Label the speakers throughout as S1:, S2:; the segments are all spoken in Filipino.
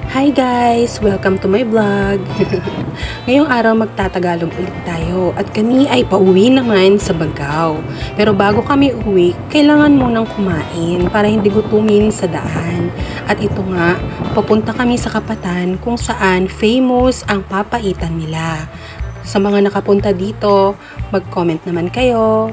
S1: Hi guys! Welcome to my vlog! Ngayong araw magtatagalog ulit tayo at kami ay pauwi naman sa Bagao. Pero bago kami uwi, kailangan munang kumain para hindi gutumin sa daan. At ito nga, papunta kami sa Kapatan kung saan famous ang papaitan nila. Sa mga nakapunta dito, mag-comment naman kayo.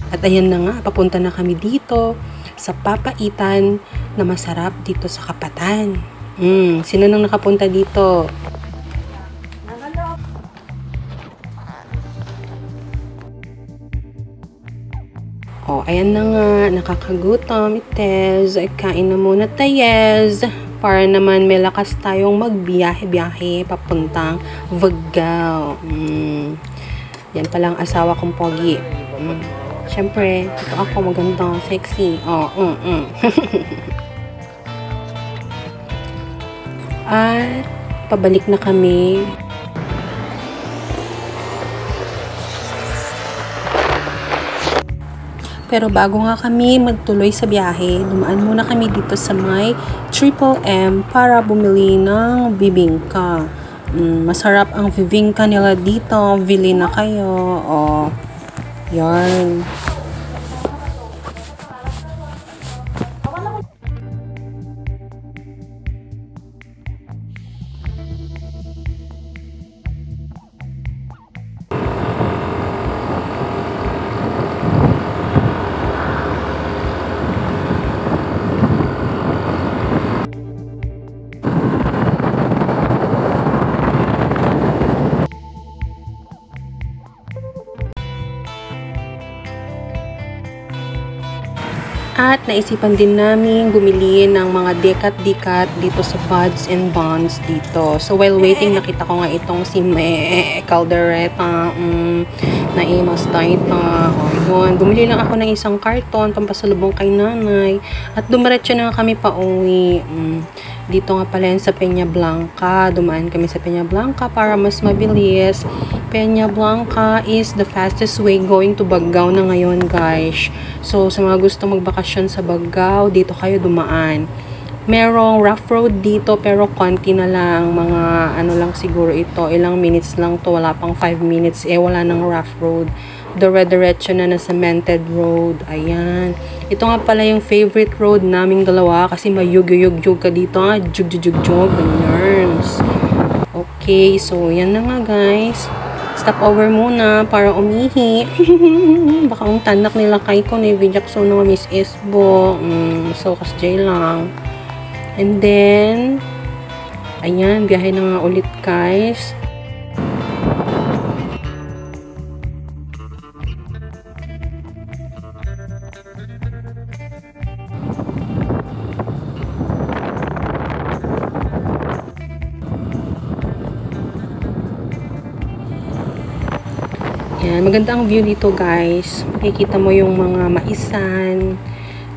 S1: At ayan na nga, papunta na kami dito sa papaitan na masarap dito sa Kapatan. Sino nang nakapunta dito? Oh, ayan na nga, nakakagutom. Itez, kain na muna tayez. Para naman may lakas tayong magbiyahe-biyahe papuntang Bagao. Yan palang asawa kong pogi. Siyempre, ito ako maganda, sexy. At pabalik na kami. Pero bago nga kami magtuloy sa biyahe, dumaan muna kami dito sa may Triple M para bumili ng bibingka. Masarap ang bibingka nila dito. Bili na kayo. Yan. At naisipan din namin bumili ng mga dekat-dekat dito sa Buds and Bonds dito. So while waiting, nakita ko nga itong si Caldereta na Imas Daita. Yun. Bumili lang ako ng isang karton pampasalubong kay nanay. At dumiretso na kami pa uwi. Dito nga pala yan sa Peña Blanca. Dumaan kami sa Peña Blanca para mas mabilis. Peña Blanca is the fastest way going to Bagao na ngayon, guys. So, sa mga gusto magbakasyon sa Bagao, dito kayo dumaan. Merong rough road dito, pero konti na lang. Mga ano lang siguro ito. Ilang minutes lang to. Wala pang 5 minutes. Wala nang rough road. Dire-diretso na na cemented road. Ayan. Ito nga pala yung favorite road naming dalawa kasi mayug-yug-yug ka dito. Jug-jug-jug-jug. Ganyan. Okay, so yan na nga, guys. Stop over muna para umihi. Baka ang tanak nila kay ko na ibigyak so na Miss Esbo. So, kasjay lang. And then, ayan, biyahe na nga ulit, guys. Yan, maganda ang view dito, guys. Makikita mo yung mga maisan.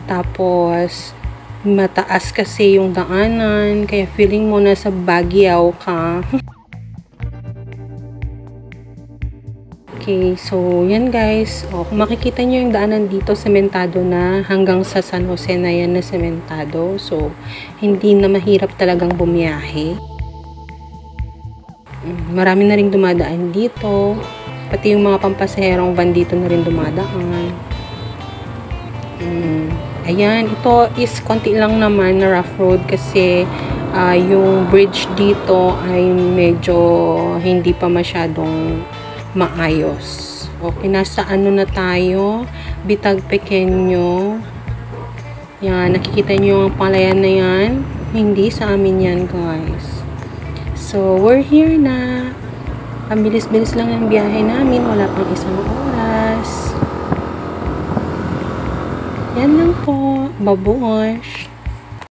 S1: Tapos, mataas kasi yung daanan. Kaya feeling mo nasa Baguio ka. Okay, so yan, guys. Kung makikita nyo yung daanan dito, sementado na. Hanggang sa San Jose na yan na sementado. So, hindi na mahirap talagang bumiyahe. Marami na rin dumadaan dito. Pati yung mga pampasaherong van dito na rin dumadaan. Ayan, ito is konti lang naman na rough road kasi yung bridge dito ay medyo hindi pa masyadong maayos. Okay, nasa ano na tayo? Bitag Pequeño. Yan, nakikita nyo ang palayan na yan? Hindi sa amin yan, guys. So, we're here na. Ang bilis-bilis lang ang biyahe namin. Wala pang isang oras. Yan lang po. Babuosh.